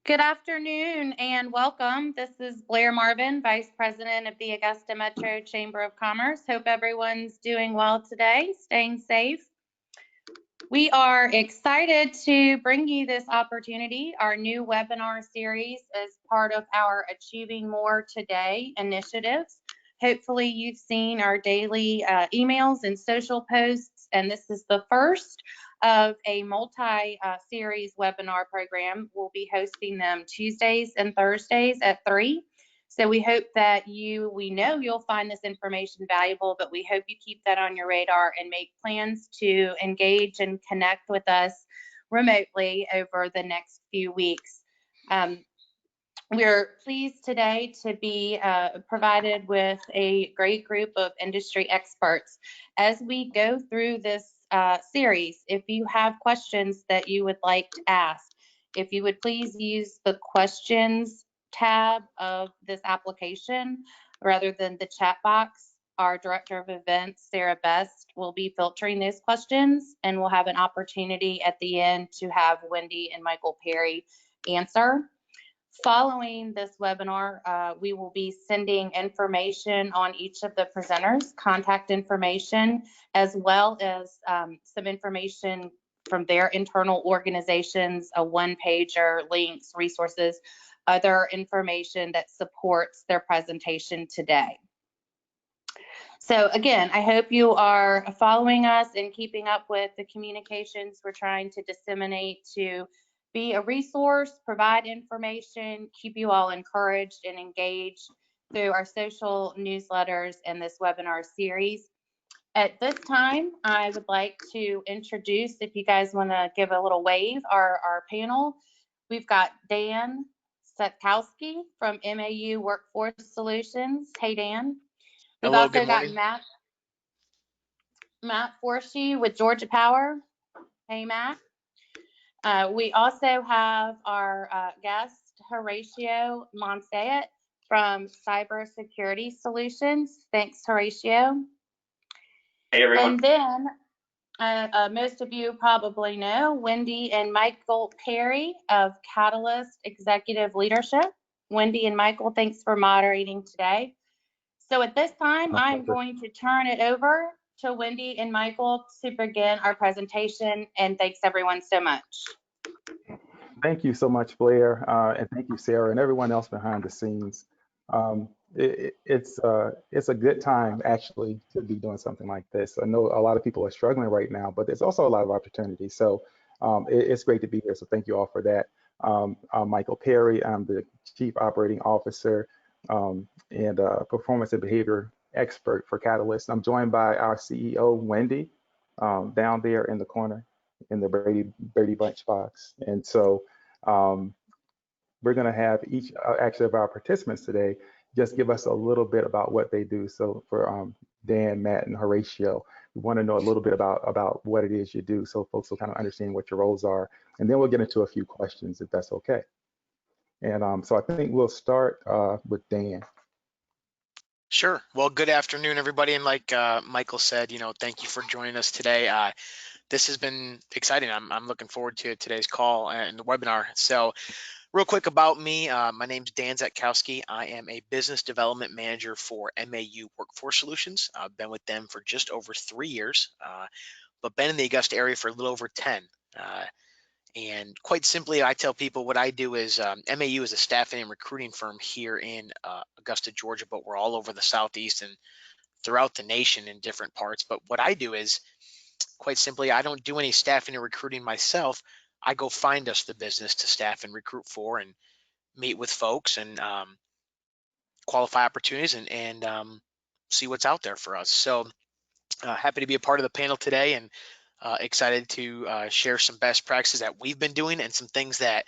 Good afternoon and welcome. This is Blair Marvin, Vice President of the Augusta Metro Chamber of Commerce. Hope everyone's doing well today, staying safe. We are excited to bring you this opportunity, our new webinar series as part of our Achieving More Today initiatives. Hopefully you've seen our daily emails and social posts, and this is the first of a multi-series webinar program. We'll be hosting them Tuesdays and Thursdays at 3. So we hope that we know you'll find this information valuable, but we hope you keep that on your radar and make plans to engage and connect with us remotely over the next few weeks. We're pleased today to be provided with a great group of industry experts. As we go through this series, if you have questions that you would like to ask, if you would please use the questions tab of this application rather than the chat box. Our Director of Events, Sarah Best, will be filtering those questions, and we'll have an opportunity at the end to have Wendy and Michael Perry answer. Following this webinar, we will be sending information on each of the presenters, contact information, as well as some information from their internal organizations, a one-pager, links, resources, other information that supports their presentation today. So again, I hope you are following us and keeping up with the communications we're trying to disseminate to be a resource, provide information, keep you all encouraged and engaged through our social newsletters and this webinar series. At this time, I would like to introduce, if you guys want to give a little wave, our panel. We've got Dan Setkowski from MAU Workforce Solutions. Hey, Dan. We've Hello, also got Matt Forshee with Georgia Power. Hey, Matt. We also have our guest, Horatio Monseat from Cybersecurity Solutions. Thanks, Horatio. Hey, everyone. And then most of you probably know Wendy and Michael Perry of Catalyst Executive Leadership. Wendy and Michael, thanks for moderating today. So at this time, I'm going to turn it over to Wendy and Michael to begin our presentation, and thanks everyone so much. Thank you so much, Blair, and thank you, Sarah, and everyone else behind the scenes. It's a good time actually to be doing something like this. I know a lot of people are struggling right now, but there's also a lot of opportunities. So it's great to be here. So thank you all for that. I'm Michael Perry. I'm the Chief Operating Officer and Performance and Behavior Expert for Catalyst. I'm joined by our CEO, Wendy, down there in the corner in the Brady Bunch box. And so we're going to have each actually of our participants today just give us a little bit about what they do. So for Dan, Matt, and Horatio, we want to know a little bit about what it is you do so folks will kind of understand what your roles are. And then we'll get into a few questions if that's okay. And so I think we'll start with Dan. Sure. Well, good afternoon, everybody. And like Michael said, thank you for joining us today. This has been exciting. I'm looking forward to today's call and the webinar. So real quick about me, my name's Dan Setkowski. I am a business development manager for MAU Workforce Solutions. I've been with them for just over 3 years, but been in the Augusta area for a little over 10. And quite simply, I tell people what I do is MAU is a staffing and recruiting firm here in Augusta, Georgia, but we're all over the Southeast and throughout the nation in different parts. But what I do is, quite simply, I don't do any staffing and recruiting myself. I go find us the business to staff and recruit for and meet with folks and qualify opportunities and see what's out there for us. So happy to be a part of the panel today and excited to share some best practices that we've been doing and some things that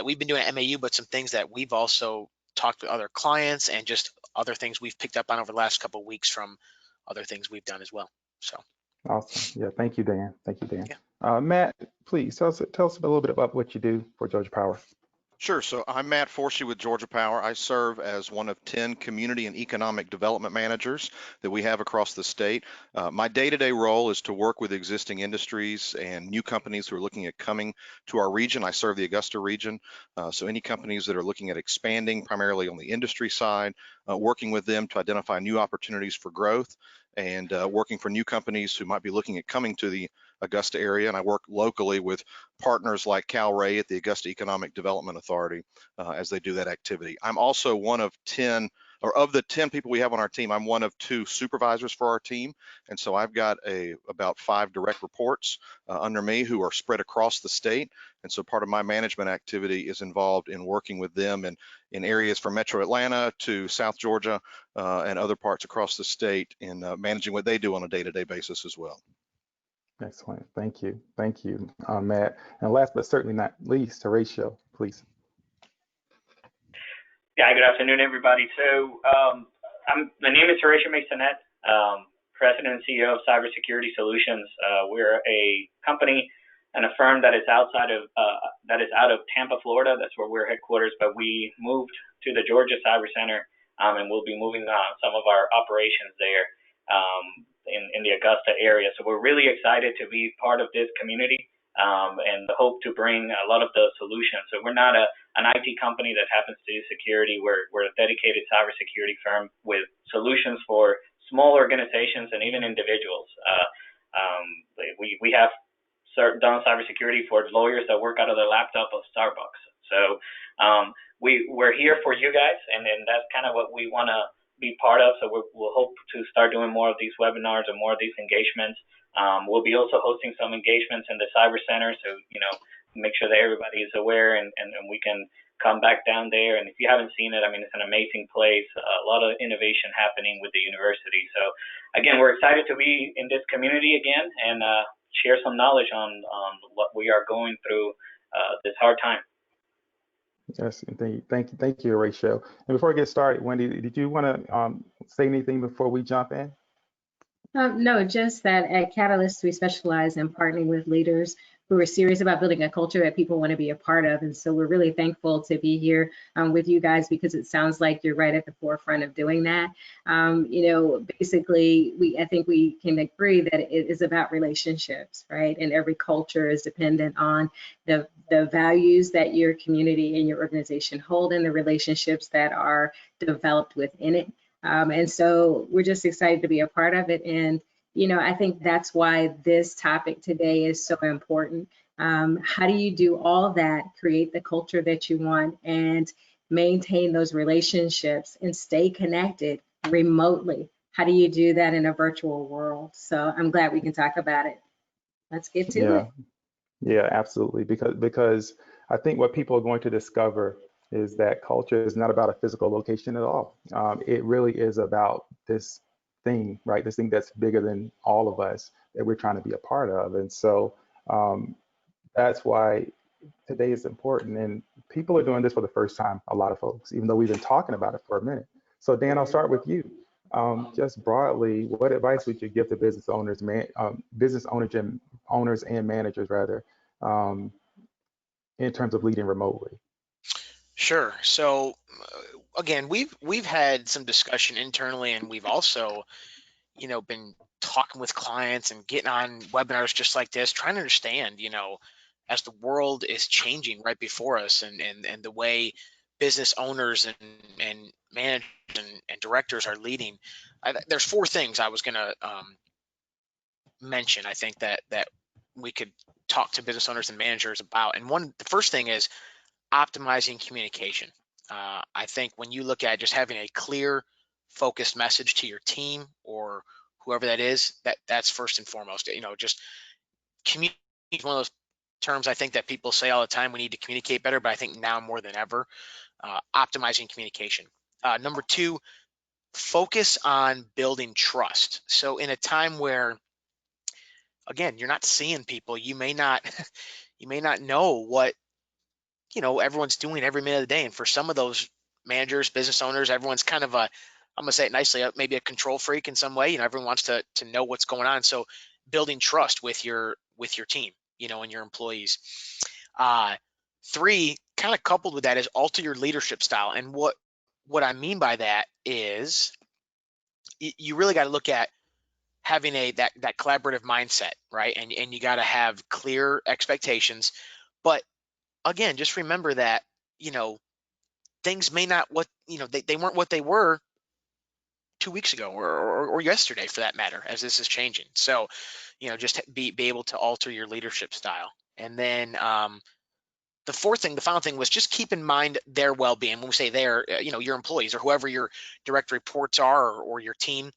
we've been doing at MAU, but some things that we've also talked with other clients and just other things we've picked up on over the last couple of weeks from other things we've done as well. So awesome. Yeah, thank you, Dan. Thank you, Dan. Yeah. Matt, please tell us a little bit about what you do for Georgia Power. Sure. So I'm Matt Forsey with Georgia Power. I serve as one of 10 community and economic development managers that we have across the state. My day-to-day role is to work with existing industries and new companies who are looking at coming to our region. I serve the Augusta region. So any companies that are looking at expanding primarily on the industry side, working with them to identify new opportunities for growth, and working for new companies who might be looking at coming to the Augusta area. And I work locally with partners like Cal Ray at the Augusta Economic Development Authority as they do that activity. I'm also one of 10, or of the 10 people we have on our team, I'm one of 2 supervisors for our team. And so I've got about 5 direct reports under me who are spread across the state. And so part of my management activity is involved in working with them in areas from Metro Atlanta to South Georgia and other parts across the state in managing what they do on a day-to-day basis as well. Excellent. Thank you. Thank you, Matt. And last but certainly not least, Horatio, please. Yeah, good afternoon, everybody. So my name is Horatio Masonette, President and CEO of Cybersecurity Solutions. We're a company and a firm that is out of Tampa, Florida. That's where we're headquarters, but we moved to the Georgia Cyber Center, and we'll be moving some of our operations there in the Augusta area. So we're really excited to be part of this community and hope to bring a lot of the solutions. So we're not an IT company that happens to do security. We're a dedicated cybersecurity firm with solutions for small organizations and even individuals. We have done cybersecurity for lawyers that work out of the laptop of Starbucks. So we're here for you guys, and that's kind of what we want to be part of. So we'll hope to start doing more of these webinars and more of these engagements. We'll be also hosting some engagements in the Cyber Center, so make sure that everybody is aware and we can come back down there. And if you haven't seen it, I mean, it's an amazing place, a lot of innovation happening with the university. So again, we're excited to be in this community again and share some knowledge on what we are going through this hard time. Yes, thank you, Horatio. And before we get started, Wendy, did you want to say anything before we jump in? No, just that at Catalyst, we specialize in partnering with leaders who are serious about building a culture that people want to be a part of. And so we're really thankful to be here with you guys, because it sounds like you're right at the forefront of doing that. Basically, I think we can agree that it is about relationships, right? And every culture is dependent on the values that your community and your organization hold and the relationships that are developed within it. And so we're just excited to be a part of it. And, I think that's why this topic today is so important. How do you do all that, create the culture that you want, and maintain those relationships and stay connected remotely? How do you do that in a virtual world? So I'm glad we can talk about it. Let's get to it. Yeah, absolutely. Because I think what people are going to discover is that culture is not about a physical location at all. It really is about this thing, right? This thing that's bigger than all of us that we're trying to be a part of. And so that's why today is important. And people are doing this for the first time, a lot of folks, even though we've been talking about it for a minute. So Dan, I'll start with you. Just broadly, what advice would you give to business owners, owners and managers rather, in terms of leading remotely? Sure. So again, we've had some discussion internally, and we've also, been talking with clients and getting on webinars just like this, trying to understand, as the world is changing right before us, and the way business owners and managers and directors are leading. There's 4 things I was going to mention. I think that we could talk to business owners and managers about. And the first thing is optimizing communication. I think when you look at just having a clear, focused message to your team or whoever that is, that's first and foremost. Just communicate is one of those terms I think that people say all the time. We need to communicate better, but I think now more than ever, optimizing communication. Number 2, focus on building trust. So in a time where, again, you're not seeing people, you may not know what everyone's doing every minute of the day. And for some of those managers, business owners, everyone's kind of I'm gonna say it nicely, maybe a control freak in some way. Everyone wants to know what's going on. So building trust with your team, and your employees. 3, kind of coupled with that is alter your leadership style. And what I mean by that is you really got to look at having that collaborative mindset, right? And you got to have clear expectations. But again, just remember that, things may not they weren't what they were 2 weeks ago or yesterday for that matter, as this is changing. So, just be able to alter your leadership style. And then the final thing was just keep in mind their well-being. When we say their, your employees or whoever your direct reports are, or your team,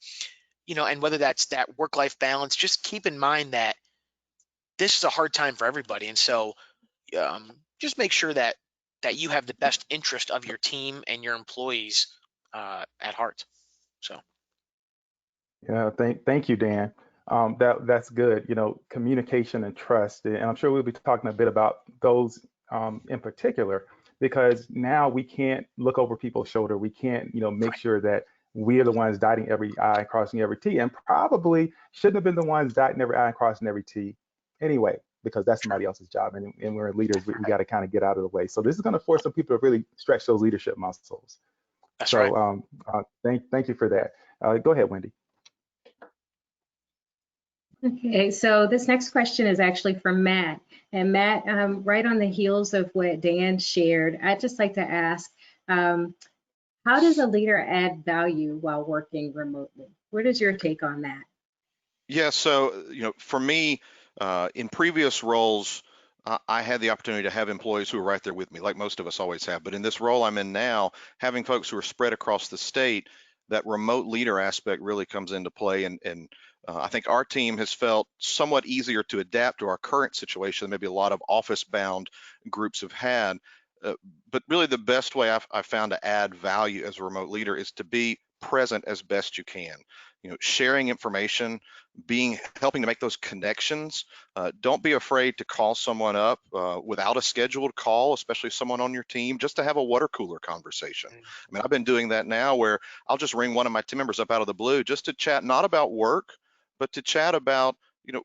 and whether that's that work-life balance, just keep in mind that this is a hard time for everybody. And so just make sure that you have the best interest of your team and your employees at heart. So. Yeah, thank you, Dan. That's good. Communication and trust, and I'm sure we'll be talking a bit about those in particular, because now we can't look over people's shoulder. We can't, make sure that we are the ones dotting every I and crossing every T, and probably shouldn't have been the ones dotting every I and crossing every T anyway, because that's somebody else's job, and we're leaders. We got to kind of get out of the way. So this is going to force some people to really stretch those leadership muscles. That's so right. Thank you for that. Go ahead, Wendy. Okay, so this next question is actually from Matt. And Matt, right on the heels of what Dan shared, I'd just like to ask, how does a leader add value while working remotely? What is your take on that? Yeah, so, for me, in previous roles, I had the opportunity to have employees who were right there with me, like most of us always have. But in this role I'm in now, having folks who are spread across the state, that remote leader aspect really comes into play. And I think our team has felt somewhat easier to adapt to our current situation than maybe a lot of office-bound groups have had. But really the best way I've found to add value as a remote leader is to be present as best you can. Sharing information, helping to make those connections. Don't be afraid to call someone up without a scheduled call, especially someone on your team, just to have a water cooler conversation. I mean, I've been doing that now where I'll just ring one of my team members up out of the blue just to chat, not about work, but to chat about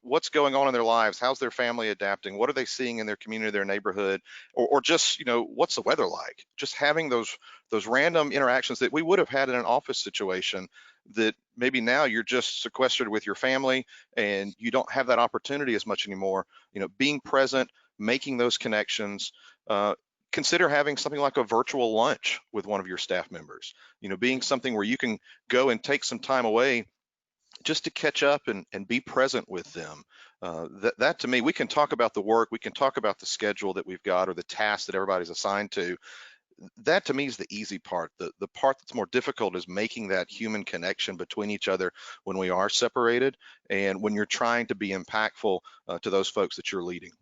what's going on in their lives, how's their family adapting, what are they seeing in their community, their neighborhood, or just what's the weather like. Just having those random interactions that we would have had in an office situation, that maybe now you're just sequestered with your family and you don't have that opportunity as much anymore. Being present, making those connections. Consider having something like a virtual lunch with one of your staff members, being something where you can go and take some time away just to catch up and be present with them. That to me, we can talk about the work, we can talk about the schedule that we've got or the tasks that everybody's assigned to. That to me is the easy part. The part that's more difficult is making that human connection between each other when we are separated and when you're trying to be impactful to those folks that you're leading.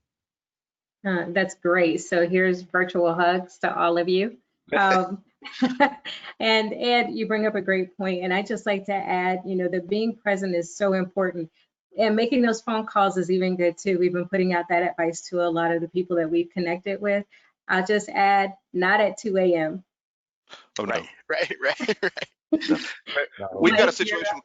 That's great. So here's virtual hugs to all of you. And you bring up a great point. And I just like to add, that being present is so important. And making those phone calls is even good too. We've been putting out that advice to a lot of the people that we've connected with. I'll just add, not at 2 a.m. Oh, no. Right. No. We've got a situation.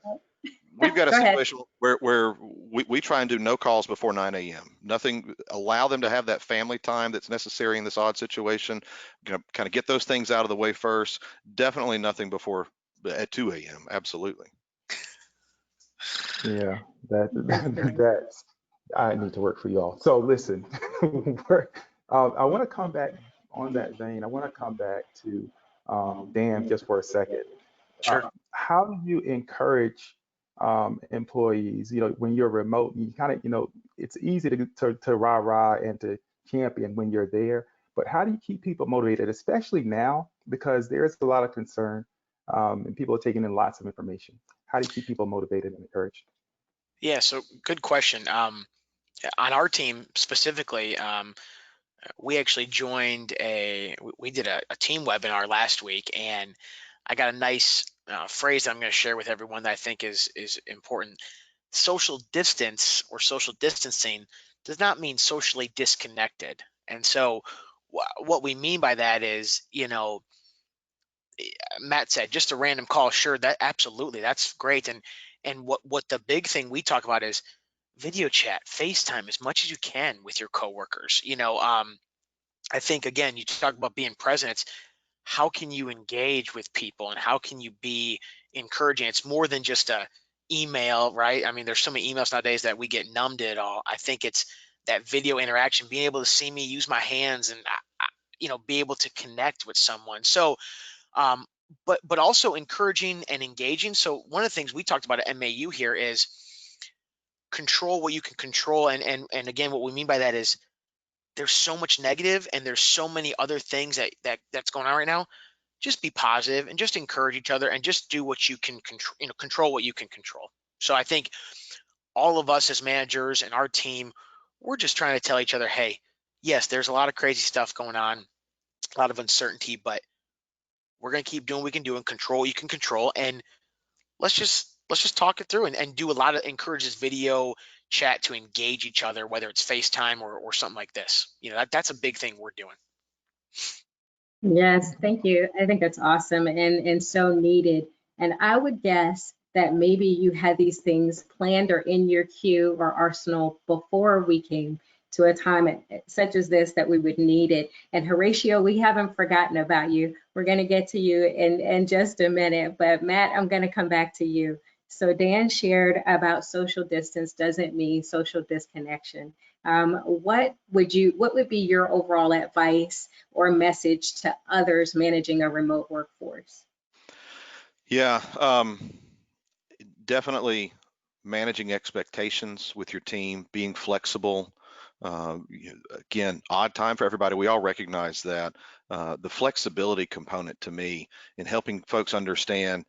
We've got a situation where we try and do no calls before 9 a.m. Nothing, allow them to have that family time that's necessary in this odd situation. Kind of get those things out of the way first. Definitely nothing before at 2 a.m. Absolutely. Yeah, that's I need to work for y'all. So listen, I want to come back on that vein. I want to come back to Dan just for a second. Sure. How do you encourage employees? When you're remote, you kind of, it's easy to rah and to champion when you're there. But how do you keep people motivated, especially now, because there is a lot of concern and people are taking in lots of information. How do you keep people motivated and encouraged? Yeah, so good question. On our team specifically, we actually we did a team webinar last week, and I got a nice phrase I'm going to share with everyone that I think is important. Social distance or social distancing does not mean socially disconnected. And so what we mean by that is, Matt said, just a random call. Sure, that absolutely, that's great. And what the big thing we talk about is video chat, FaceTime as much as you can with your coworkers. I think, again, you talk about being present. It's how can you engage with people and how can you be encouraging? It's more than just a email, right? I mean, there's so many emails nowadays that we get numbed to it all. I think it's that video interaction, being able to see me use my hands and be able to connect with someone. So, um, but also encouraging and engaging. So one of the things we talked about at MAU here is control what you can control, and again, what we mean by that is there's so much negative and there's so many other things that's going on right now. Just be positive and just encourage each other and just do what you can control, control what you can control. So I think all of us as managers and our team, we're just trying to tell each other, hey, yes, there's a lot of crazy stuff going on, a lot of uncertainty, but we're going to keep doing what we can do and control what you can control. And let's just talk it through and do a lot of encourage this video chat to engage each other, whether it's FaceTime or something like this. That's a big thing we're doing. Yes, thank you. I think that's awesome and so needed. And I would guess that maybe you had these things planned or in your queue or arsenal before we came to a time such as this that we would need it. And Horatio, we haven't forgotten about you. We're going to get to you in just a minute, but Matt, I'm going to come back to you. So Dan shared about social distance doesn't mean social disconnection. What would be your overall advice or message to others managing a remote workforce? Yeah, definitely managing expectations with your team, being flexible. Again, odd time for everybody. We all recognize that. The flexibility component to me in helping folks understand,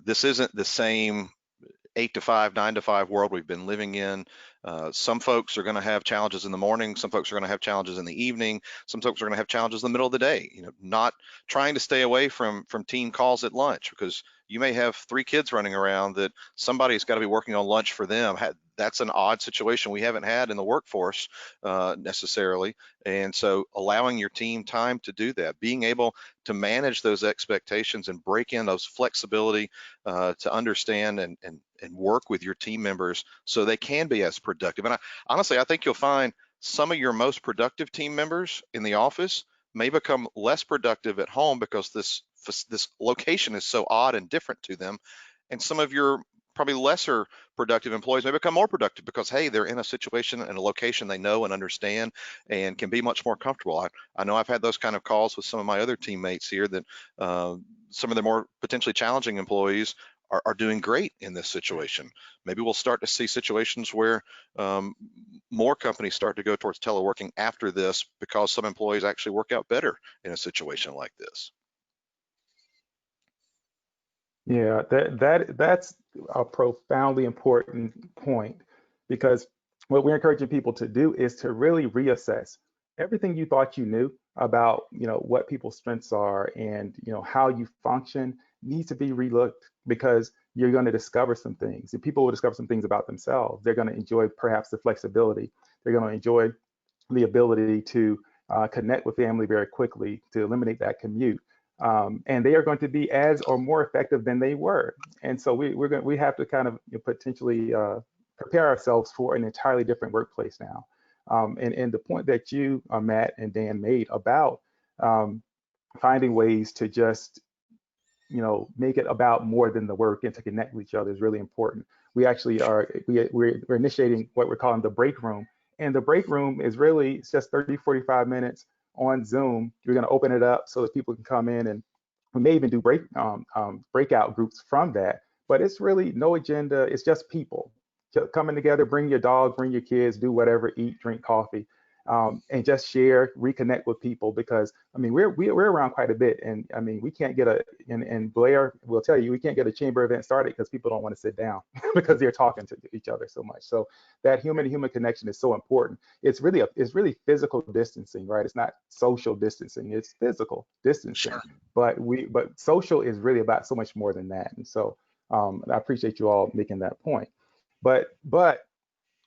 this isn't the same 8 to 5, 9 to 5 world we've been living in. Some folks are going to have challenges in the morning. Some folks are going to have challenges in the evening. Some folks are going to have challenges in the middle of the day. Not trying to stay away from team calls at lunch, because you may have 3 kids running around that somebody's got to be working on lunch for them. That's an odd situation we haven't had in the workforce necessarily. And so allowing your team time to do that, being able to manage those expectations and break in those flexibility to understand and work with your team members so they can be as productive. And honestly, I think you'll find some of your most productive team members in the office may become less productive at home because this location is so odd and different to them. And some of your probably lesser productive employees may become more productive because, hey, they're in a situation and a location they know and understand and can be much more comfortable. I know I've had those kind of calls with some of my other teammates here that some of the more potentially challenging employees are doing great in this situation. Maybe we'll start to see situations where more companies start to go towards teleworking after this because some employees actually work out better in a situation like this. Yeah, that's a profoundly important point, because what we're encouraging people to do is to really reassess everything you thought you knew about, what people's strengths are and, how you function needs to be relooked, because you're going to discover some things. People will discover some things about themselves. They're going to enjoy perhaps the flexibility. They're going to enjoy the ability to connect with family very quickly, to eliminate that commute. And they are going to be as or more effective than they were. And so we have to kind of potentially prepare ourselves for an entirely different workplace now. And the point that you, Matt and Dan, made about finding ways to just make it about more than the work and to connect with each other is really important. We actually we're initiating what we're calling the break room. And the break room is really, it's just 30, 45 minutes on Zoom. We're going to open it up so that people can come in, and we may even do breakout groups from that. But it's really no agenda. It's just people coming together. Bring your dog, bring your kids, do whatever, eat, drink coffee, and just share, reconnect with people. Because I mean, we're around quite a bit, and I mean, we can't get and Blair will tell you, we can't get a chamber event started because people don't want to sit down because they're talking to each other so much. So that human to human connection is so important. It's really physical distancing, right? It's not social distancing, it's physical distancing. Sure. But social is really about so much more than that. And so I appreciate you all making that point. But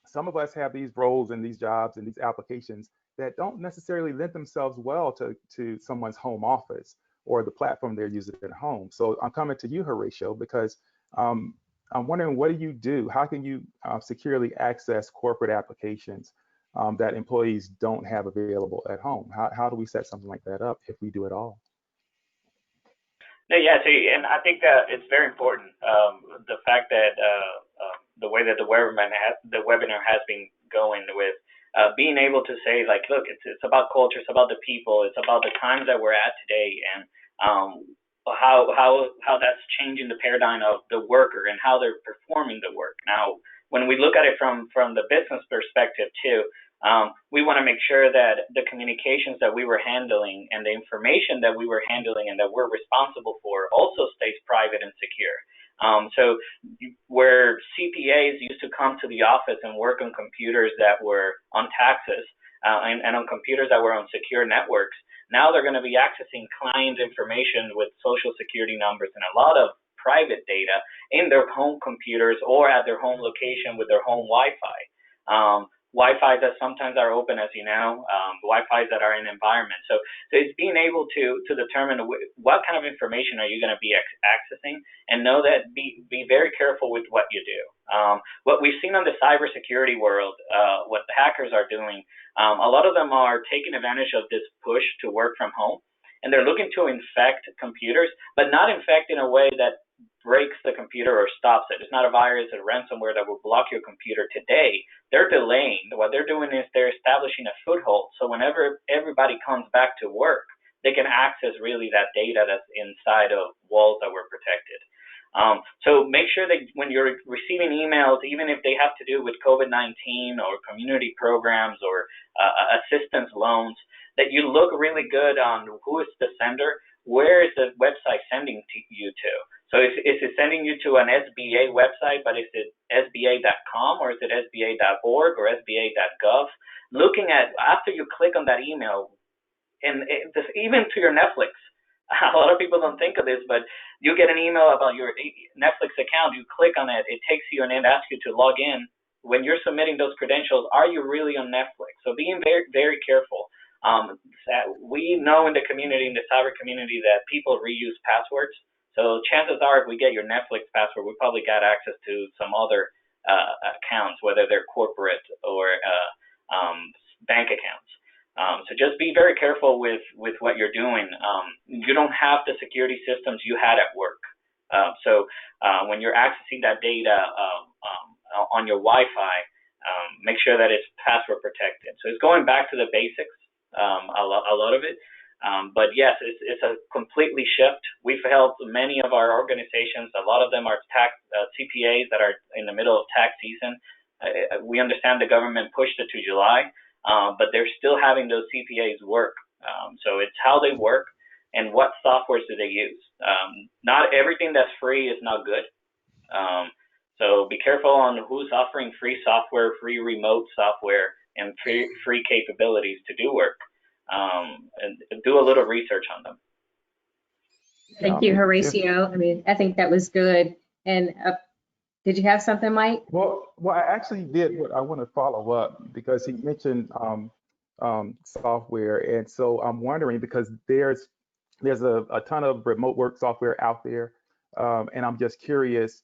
some of us have these roles and these jobs and these applications that don't necessarily lend themselves well to someone's home office or the platform they're using at home. So I'm coming to you, Horatio, because I'm wondering, what do you do? How can you securely access corporate applications that employees don't have available at home? How do we set something like that up if we do it all? No, yeah, so, and I think that it's very important. The fact that the way that the webinar has been going with being able to say like, look, it's about culture, it's about the people, it's about the times that we're at today, and how that's changing the paradigm of the worker and how they're performing the work. Now, when we look at it from the business perspective too, we want to make sure that the communications that we were handling and the information that we were handling and that we're responsible for also stays private and secure. So where CPAs used to come to the office and work on computers that were on taxes and on computers that were on secure networks, now they're going to be accessing client information with social security numbers and a lot of private data in their home computers or at their home location with their home Wi-Fi. Wi-Fi that sometimes are open, as you know, Wi-Fi that are in environment. So it's being able to determine what kind of information are you going to be accessing, and know that be very careful with what you do. What we've seen on the cybersecurity world, what the hackers are doing, a lot of them are taking advantage of this push to work from home, and they're looking to infect computers, but not infect in a way that breaks the computer or stops it. It's not a virus or ransomware that will block your computer today. They're delaying. What they're doing is they're establishing a foothold. So whenever everybody comes back to work, they can access really that data that's inside of walls that were protected. So make sure that when you're receiving emails, even if they have to do with COVID-19 or community programs or assistance loans, that you look really good on who is the sender, where is the website sending you to. So is it sending you to an SBA website, but is it SBA.com or is it SBA.org or SBA.gov? Looking at, after you click on that email, and even to your Netflix, a lot of people don't think of this, but you get an email about your Netflix account, you click on it, it takes you and it asks you to log in. When you're submitting those credentials, are you really on Netflix? So being very, very careful. We know in the community, in the cyber community, that people reuse passwords. So chances are, if we get your Netflix password, we probably got access to some other accounts, whether they're corporate or bank accounts. So just be very careful with what you're doing. You don't have the security systems you had at work. So when you're accessing that data on your Wi-Fi, make sure that it's password protected. So it's going back to the basics, a lot of it. But yes, it's a completely shift. We've helped many of our organizations. A lot of them are tax CPAs that are in the middle of tax season. We understand the government pushed it to July, but they're still having those CPAs work. So it's how they work and what softwares do they use. Not everything that's free is not good. So be careful on who's offering free software, free remote software, and free capabilities to do work. And do a little research on them. Thank you, Horacio. I mean, I think that was good. And did you have something, Mike? Well, I actually did. What I want to follow up because he mentioned software, and so I'm wondering because there's a ton of remote work software out there, and I'm just curious,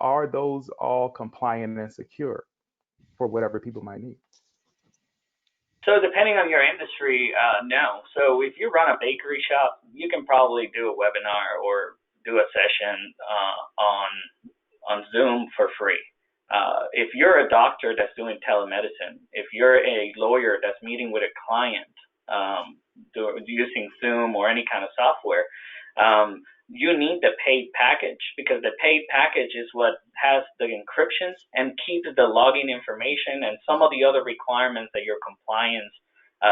are those all compliant and secure for whatever people might need? So depending on your industry, no. So if you run a bakery shop, you can probably do a webinar or do a session on Zoom for free. If you're a doctor that's doing telemedicine, if you're a lawyer that's meeting with a client using Zoom or any kind of software, you need the paid package because the paid package is what has the encryptions and keeps the login information and some of the other requirements that your compliance,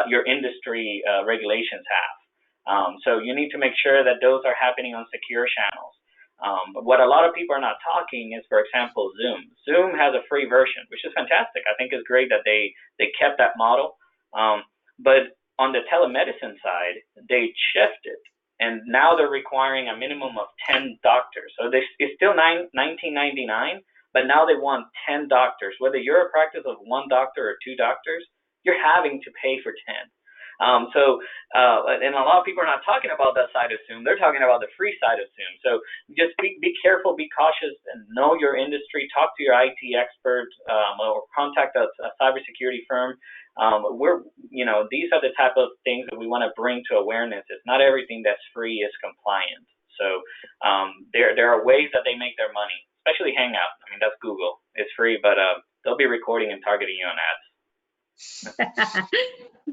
your industry regulations have. So you need to make sure that those are happening on secure channels. But what a lot of people are not talking is, for example, Zoom. Zoom has a free version, which is fantastic. I think it's great that they kept that model. But on the telemedicine side, they shifted. And now they're requiring a minimum of 10 doctors. So it's still $19.99, but now they want 10 doctors. Whether you're a practice of one doctor or two doctors, you're having to pay for 10. And a lot of people are not talking about that side of Zoom. They're talking about the free side of Zoom. So just be careful, be cautious, and know your industry. Talk to your IT expert or contact a cybersecurity firm. These are the type of things that we want to bring to awareness. It's not everything that's free is compliant. So there are ways that they make their money, especially Hangout. I mean, that's Google. It's free, but they'll be recording and targeting you on ads.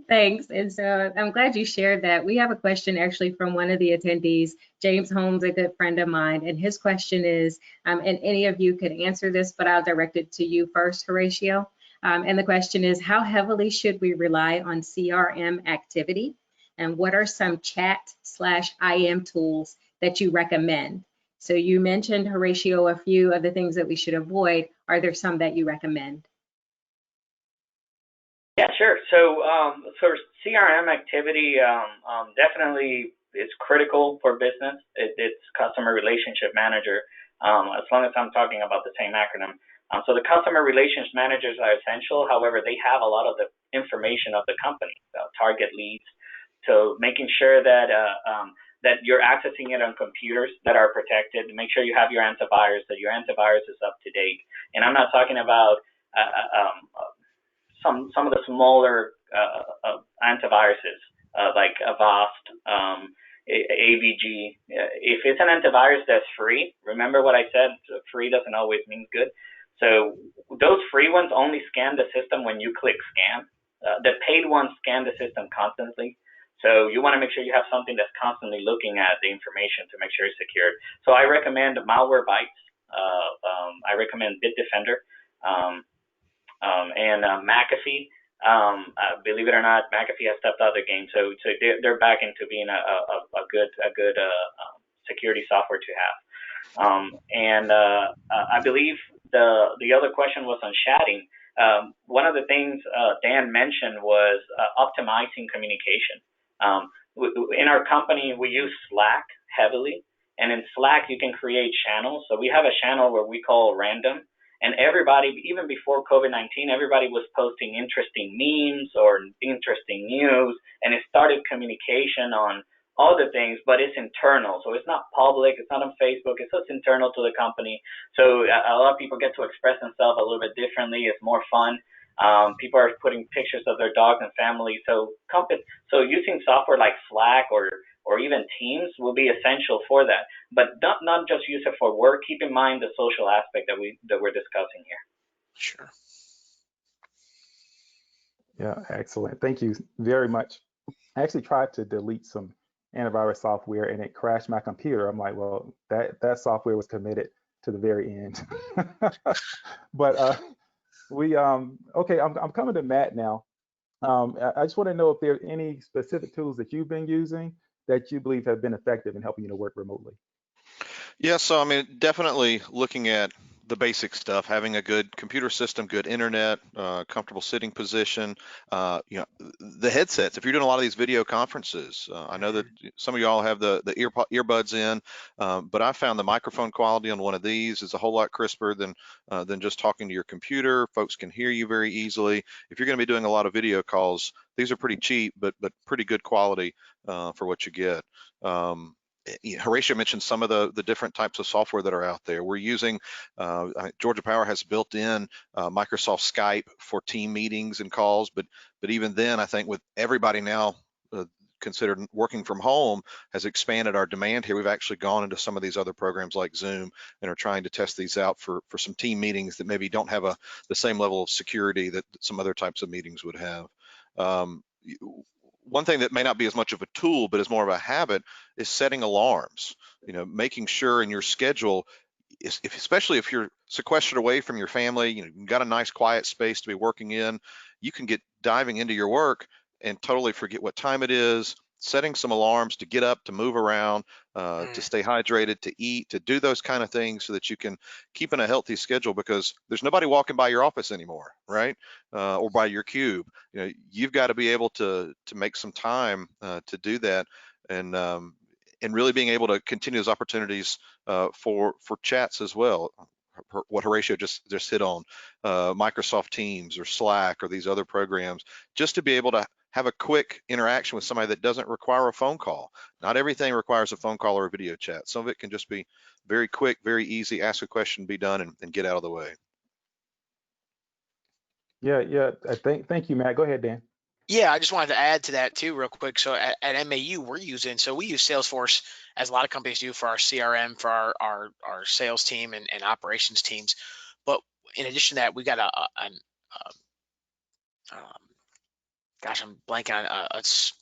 Thanks. And so I'm glad you shared that. We have a question actually from one of the attendees, James Holmes, a good friend of mine. And his question is, and any of you could answer this, but I'll direct it to you first, Horatio. And the question is, how heavily should we rely on CRM activity? And what are some chat/IM tools that you recommend? So you mentioned, Horatio, a few of the things that we should avoid. Are there some that you recommend? Yeah, sure. So for CRM activity, definitely it's critical for business. It's customer relationship manager, as long as I'm talking about the same acronym. So the customer relations managers are essential. However, they have a lot of the information of the company, target leads. So making sure that that you're accessing it on computers that are protected. Make sure you have your antivirus, that your antivirus is up to date. And I'm not talking about some of the smaller antiviruses like Avast, AVG. If it's an antivirus that's free, remember what I said, free doesn't always mean good. So those free ones only scan the system when you click scan. The paid ones scan the system constantly. So you want to make sure you have something that's constantly looking at the information to make sure it's secured. So I recommend Malwarebytes. I recommend Bitdefender. And McAfee, believe it or not, McAfee has stepped out of the game, so they're back into being a good security software to have. And I believe the other question was on chatting. One of the things Dan mentioned was optimizing communication. In our company, we use Slack heavily, and in Slack you can create channels. So we have a channel where we call random. And everybody, even before COVID-19, everybody was posting interesting memes or interesting news, and it started communication on other things, but it's internal. So it's not public, it's not on Facebook, it's just internal to the company. So a lot of people get to express themselves a little bit differently. It's more fun. People are putting pictures of their dogs and family. So using software like Slack or even Teams will be essential for that. But not just use it for work. Keep in mind the social aspect that we're discussing here. Sure. Yeah, excellent. Thank you very much. I actually tried to delete some antivirus software and it crashed my computer. I'm like, well, that software was committed to the very end. But okay, I'm coming to Matt now. I just want to know if there are any specific tools that you've been using that you believe have been effective in helping you to work remotely. Yeah, so I mean, definitely looking at the basic stuff, having a good computer system, good internet, comfortable sitting position, the headsets. If you're doing a lot of these video conferences, I know that some of y'all have the earbuds in, but I found the microphone quality on one of these is a whole lot crisper than just talking to your computer. Folks can hear you very easily. If you're going to be doing a lot of video calls, these are pretty cheap, but pretty good quality for what you get. Horatio mentioned some of the different types of software that are out there. We're using, Georgia Power has built in Microsoft Skype for team meetings and calls, but even then, I think with everybody now considered working from home has expanded our demand here. We've actually gone into some of these other programs like Zoom and are trying to test these out for some team meetings that maybe don't have the same level of security that some other types of meetings would have. One thing that may not be as much of a tool, but is more of a habit, is setting alarms. Making sure in your schedule, especially if you're sequestered away from your family, you've got a nice quiet space to be working in, you can get diving into your work and totally forget what time it is. Setting some alarms to get up, to move around, to stay hydrated, to eat, to do those kind of things so that you can keep in a healthy schedule, because there's nobody walking by your office anymore, right? Or by your cube. You've got to be able to make some time to do that, and really being able to continue those opportunities for chats as well. What Horatio just hit on, Microsoft Teams or Slack or these other programs, just to be able to have a quick interaction with somebody that doesn't require a phone call. Not everything requires a phone call or a video chat. Some of it can just be very quick, very easy, ask a question, be done, and get out of the way. Yeah. Thank you, Matt. Go ahead, Dan. Yeah, I just wanted to add to that too, real quick. So at MAU, we use Salesforce as a lot of companies do for our CRM, for our sales team and operations teams. But in addition to that, we got gosh, I'm blanking on it's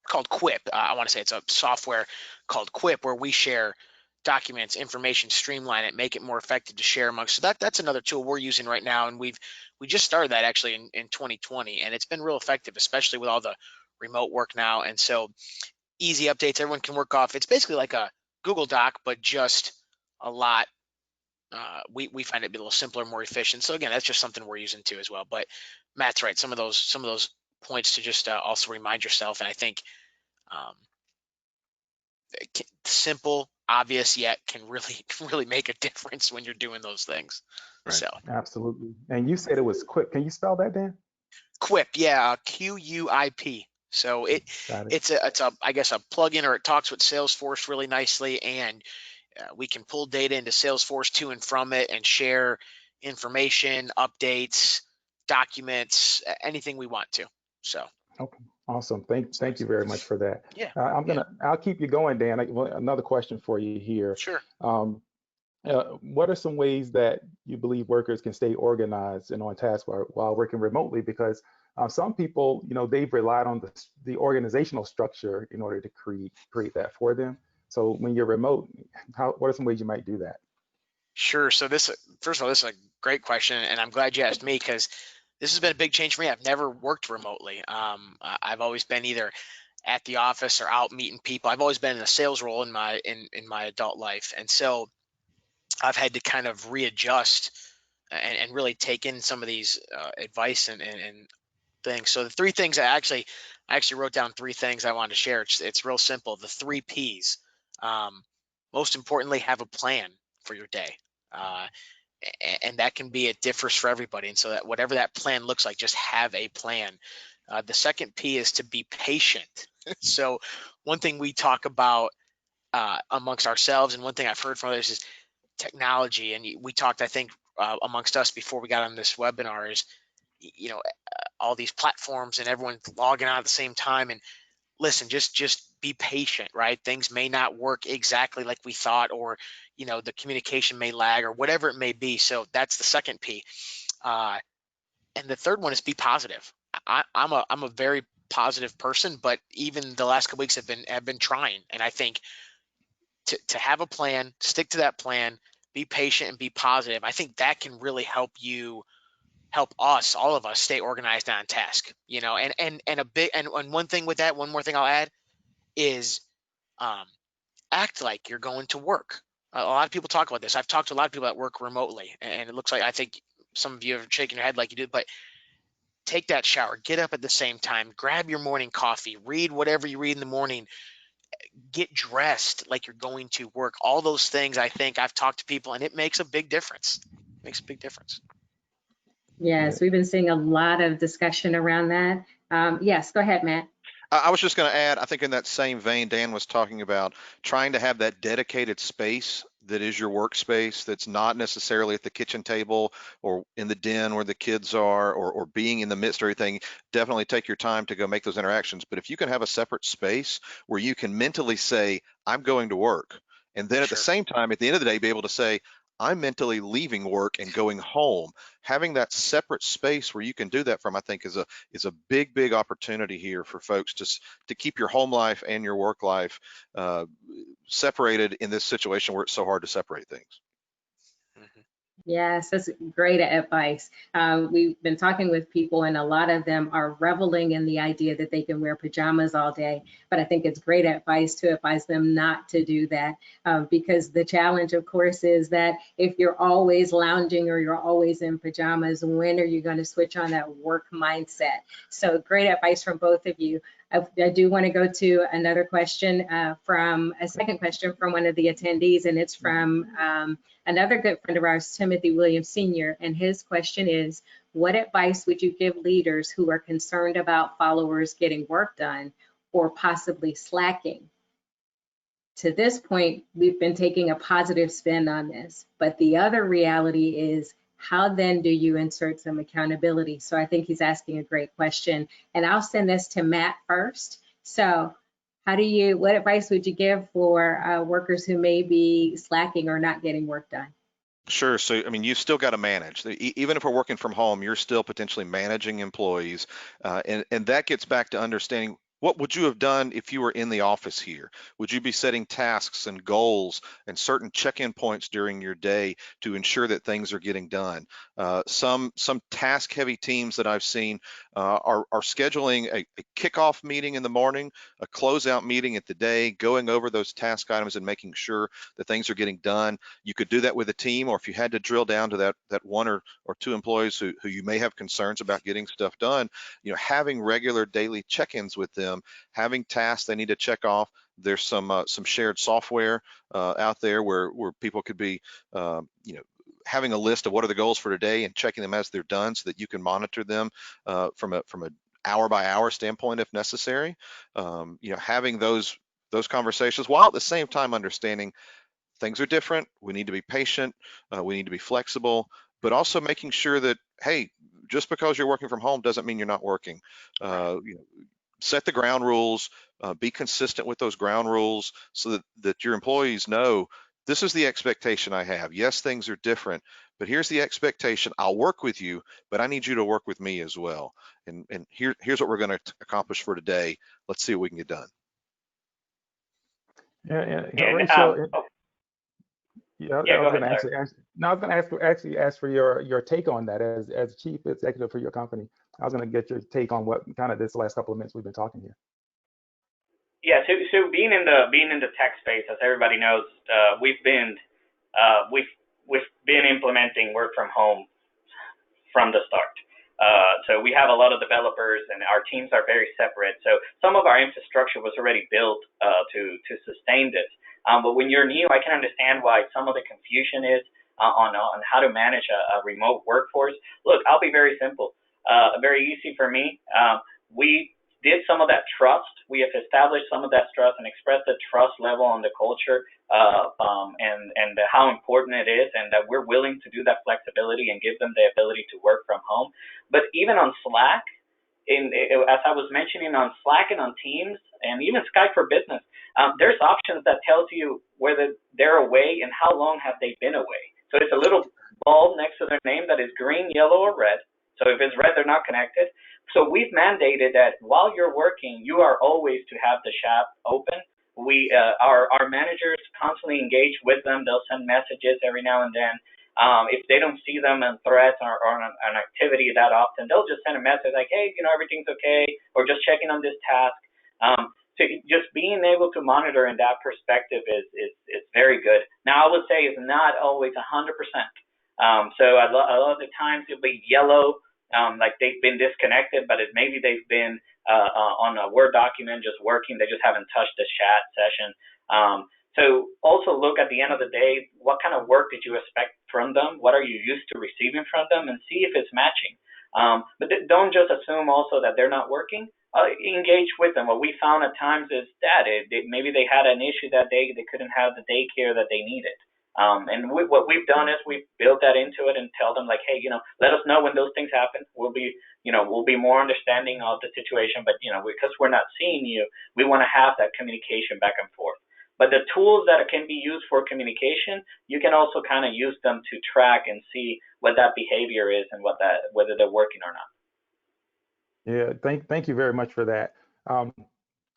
called Quip. I want to say it's a software called Quip where we share documents, information, streamline it, make it more effective to share amongst. So that's another tool we're using right now, and we just started that actually in 2020, and it's been real effective, especially with all the remote work now. And so easy updates, everyone can work off. It's basically like a Google Doc, but just a lot. We find it to be a little simpler, more efficient. So again, that's just something we're using too as well. But Matt's right. Some of those points to just also remind yourself, and I think um, simple, obvious, yet can really make a difference when you're doing those things. Right. So Absolutely. And you said it was quick. Can you spell that, Dan? Quip, yeah, QUIP. So Got it. it's a I guess a plugin, or it talks with Salesforce really nicely, and we can pull data into Salesforce to and from it and share information, updates, documents, anything we want to. So Okay. Awesome. Thank it's you very much for that. yeah, I'll keep you going, Dan. Another question for you here. sure. Um, what are some ways that you believe workers can stay organized and on task while working remotely? Because some people, they've relied on the organizational structure in order to create that for them. So when you're remote, what are some ways you might do that? Sure. So first of all, this is a great question, and I'm glad you asked me because this has been a big change for me. I've never worked remotely. I've always been either at the office or out meeting people. I've always been in a sales role in my adult life, and so I've had to kind of readjust and really take in some of these advice and things. So the three things I actually wrote down three things I wanted to share. It's real simple. The three P's. Um, Most importantly, have a plan for your day. Uh, and that can be, it differs for everybody. And so that whatever that plan looks like, just have a plan. The second P is to be patient. So one thing we talk about amongst ourselves, and one thing I've heard from others is technology. And we talked, I think, amongst us before we got on this webinar is, all these platforms and everyone's logging on at the same time. And listen, just be patient, right? Things may not work exactly like we thought, or the communication may lag, or whatever it may be. So that's the second P. And the third one is be positive. I'm a very positive person, but even the last couple weeks have been trying. And I think to have a plan, stick to that plan, be patient and be positive. I think that can really help us, all of us, stay organized on task. And one thing with that, one more thing I'll add is um, act like you're going to work. A lot of people talk about this. I've talked to a lot of people that work remotely, and it looks like, I think some of you are shaking your head like you do, but take that shower, get up at the same time, grab your morning coffee, read whatever you read in the morning, get dressed like you're going to work. All those things, I think I've talked to people, and it makes a big difference. It makes a big difference. Yes, we've been seeing a lot of discussion around that. Yes, go ahead, Matt. I was just going to add, I think in that same vein, Dan was talking about trying to have that dedicated space that is your workspace, that's not necessarily at the kitchen table or in the den where the kids are, or being in the midst of everything. Definitely take your time to go make those interactions. But if you can have a separate space where you can mentally say, I'm going to work, and then at the Sure. same time, at the end of the day, be able to say, I'm mentally leaving work and going home. Having that separate space where you can do that from, I think, is a big opportunity here for folks to keep your home life and your work life separated in this situation where it's so hard to separate things. Mm-hmm. Yes, that's great advice. We've been talking with people, and a lot of them are reveling in the idea that they can wear pajamas all day. But I think it's great advice to advise them not to do that, because the challenge, of course, is that if you're always lounging or you're always in pajamas, when are you going to switch on that work mindset? So great advice from both of you. I do want to go to another question from a second question from one of the attendees, and it's from another good friend of ours, Timothy Williams Sr. And his question is, what advice would you give leaders who are concerned about followers getting work done or possibly slacking? To this point, we've been taking a positive spin on this, but the other reality is how then do you insert some accountability? So I think he's asking a great question. And I'll send this to Matt first. So what advice would you give for workers who may be slacking or not getting work done? Sure. So, I mean, you've still got to manage. Even if we're working from home, you're still potentially managing employees. And that gets back to understanding, what would you have done if you were in the office here? Would you be setting tasks and goals and certain check-in points during your day to ensure that things are getting done? Some task-heavy teams that I've seen are scheduling a kickoff meeting in the morning, a closeout meeting at the day, going over those task items and making sure that things are getting done. You could do that with a team, or if you had to drill down to that one or two employees who you may have concerns about getting stuff done, having regular daily check-ins with them, having tasks they need to check off. There's some shared software out there where people could be having a list of what are the goals for today and checking them as they're done, so that you can monitor them from a hour by hour standpoint if necessary. Having those conversations, while at the same time understanding things are different. We need to be patient. We need to be flexible, but also making sure that, hey, just because you're working from home doesn't mean you're not working. Set the ground rules, be consistent with those ground rules, so that your employees know, this is the expectation I have. Yes, things are different, but here's the expectation. I'll work with you, but I need you to work with me as well. And here's what we're going to accomplish for today. Let's see what we can get done. Yeah, And Horatio, I yeah, go was ahead, going to sir. I was going to actually ask for your take on that as chief executive for your company. I was going to get your take on what kind of this last couple of minutes we've been talking here. Yeah, so being in the tech space, as everybody knows, we've been implementing work from home from the start. So we have a lot of developers, and our teams are very separate. So some of our infrastructure was already built to sustain this. But when you're new, I can understand why some of the confusion is on how to manage a remote workforce. Look, I'll be very simple, very easy for me. We did some of that trust. We have established some of that trust and expressed the trust level on the culture, and how important it is, and that we're willing to do that flexibility and give them the ability to work from home. But even on Slack, as I was mentioning, on Slack and on Teams and even Skype for Business, there's options that tells you whether they're away and how long have they been away. So it's a little bulb next to their name that is green, yellow, or red. So if it's red, they're not connected. So we've mandated that while you're working, you are always to have the chat open. Our managers constantly engage with them. They'll send messages every now and then. If they don't see them in threats or an activity that often, they'll just send a message like, hey, everything's okay, or just checking on this task. So just being able to monitor in that perspective is very good. Now, I would say it's not always 100%. So a lot of the times it'll be yellow, like they've been disconnected, but maybe they've been on a Word document just working. They just haven't touched the chat session. So also look at the end of the day, what kind of work did you expect from them? What are you used to receiving from them? And see if it's matching. But don't just assume also that they're not working. Engage with them. What we found at times is that maybe they had an issue that they couldn't have the daycare that they needed. And what we've done is we've built that into it and tell them like, hey, let us know when those things happen. We'll be more understanding of the situation. But because we're not seeing you, we want to have that communication back and forth. But the tools that can be used for communication, you can also kind of use them to track and see what that behavior is and whether they're working or not. Yeah, thank you very much for that.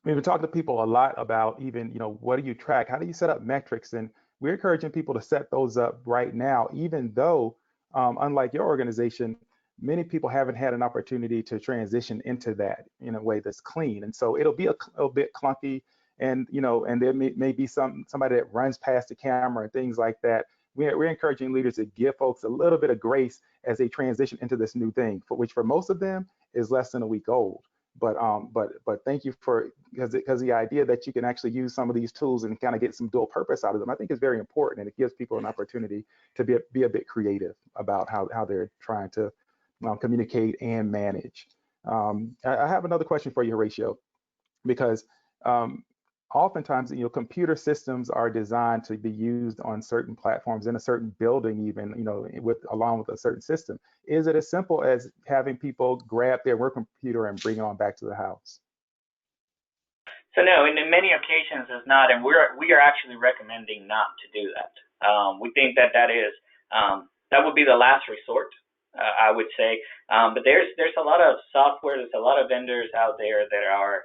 We've been talking to people a lot about even, what do you track? How do you set up metrics? And we're encouraging people to set those up right now, even though, unlike your organization, many people haven't had an opportunity to transition into that in a way that's clean. And so it'll be a bit clunky, and, and there may be somebody that runs past the camera and things like that. We're encouraging leaders to give folks a little bit of grace as they transition into this new thing, which for most of them is less than a week old. But thank you because the idea that you can actually use some of these tools and kind of get some dual purpose out of them, I think is very important, and it gives people an opportunity to be a bit creative about how they're trying to communicate and manage. I have another question for you, Horatio, because oftentimes, computer systems are designed to be used on certain platforms in a certain building, even, along with a certain system. Is it as simple as having people grab their work computer and bring it on back to the house? So no, in many occasions it's not, and we are actually recommending not to do that. We think that that would be the last resort, I would say. But there's a lot of software, there's a lot of vendors out there that are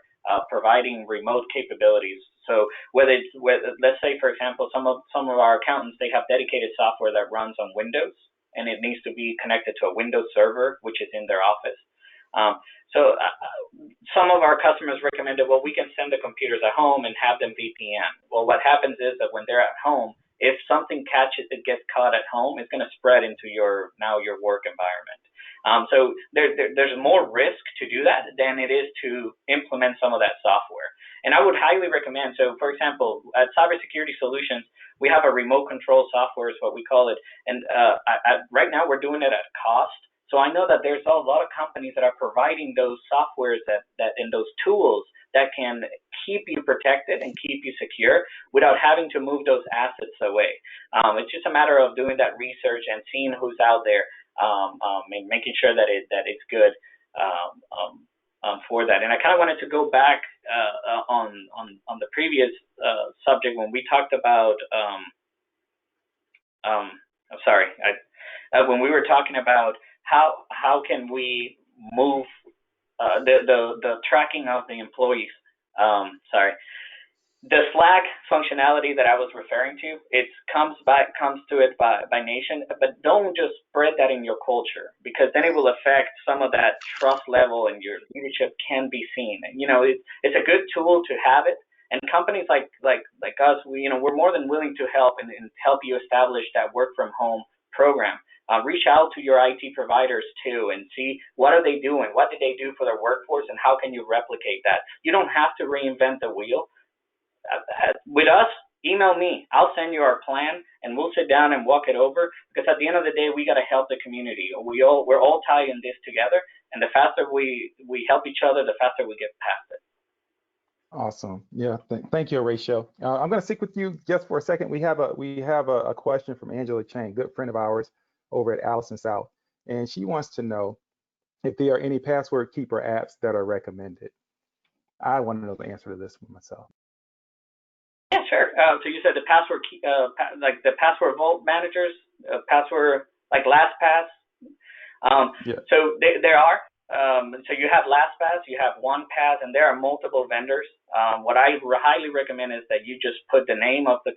providing remote capabilities. So let's say, for example, some of our accountants, they have dedicated software that runs on Windows, and it needs to be connected to a Windows server, which is in their office. So some of our customers recommended, well, we can send the computers at home and have them VPN. Well, what happens is that when they're at home, if something gets caught at home, it's going to spread into your work environment. So there's more risk to do that than it is to implement some of that software. And I would highly recommend, so for example, at Cybersecurity Solutions, we have a remote control software is what we call it. And right now we're doing it at cost. So I know that there's a lot of companies that are providing those softwares that and those tools that can keep you protected and keep you secure without having to move those assets away. It's just a matter of doing that research and seeing who's out there, and making sure that it's good for that. And I kind of wanted to go back on the previous subject when we talked about. I'm sorry, when we were talking about how can we move the tracking of the employees. Sorry. The Slack functionality that I was referring to, it comes to it by nation, but don't just spread that in your culture, because then it will affect some of that trust level, and your leadership can be seen. And it's a good tool to have it. And companies like us, we're more than willing to help and help you establish that work from home program. Reach out to your IT providers too and see what are they doing, what did they do for their workforce, and how can you replicate that. You don't have to reinvent the wheel. With us, email me. I'll send you our plan, and we'll sit down and walk it over, because at the end of the day, we got to help the community. We're all tied in this together, and the faster we help each other, the faster we get past it. Awesome. Yeah. Thank you, Horatio. I'm going to stick with you just for a second. We have a question from Angela Chang, good friend of ours over at Allison South, and she wants to know if there are any password keeper apps that are recommended. I want to know the answer to this one myself. Yeah, sure. So you said the password key, like the password vault managers, password like LastPass. Yeah. So there are. So you have LastPass, you have OnePass, and there are multiple vendors. What I highly recommend is that you just put the name of the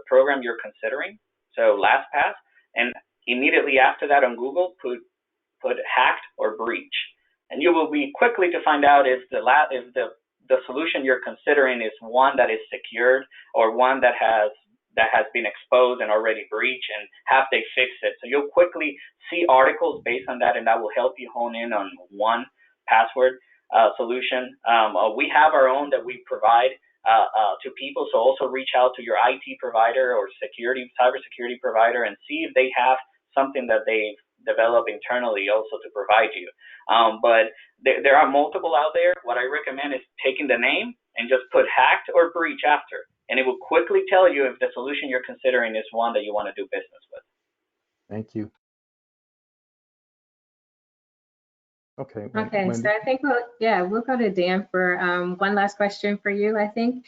program you're considering, so LastPass, and immediately after that on Google, put hacked or breach, and you will be quickly to find out if the solution you're considering is one that is secured or one that has been exposed and already breached, and have they fixed it. So you'll quickly see articles based on that, and that will help you hone in on one password solution. We have our own that we provide to people, so also reach out to your IT provider or cybersecurity provider and see if they have something that they've developed internally also to provide you. But there are multiple out there. What I recommend is taking the name and just put hacked or breach after, and it will quickly tell you if the solution you're considering is one that you want to do business with. Thank you. Okay. Okay, Wendy? so I think we'll go to Dan for one last question for you, I think.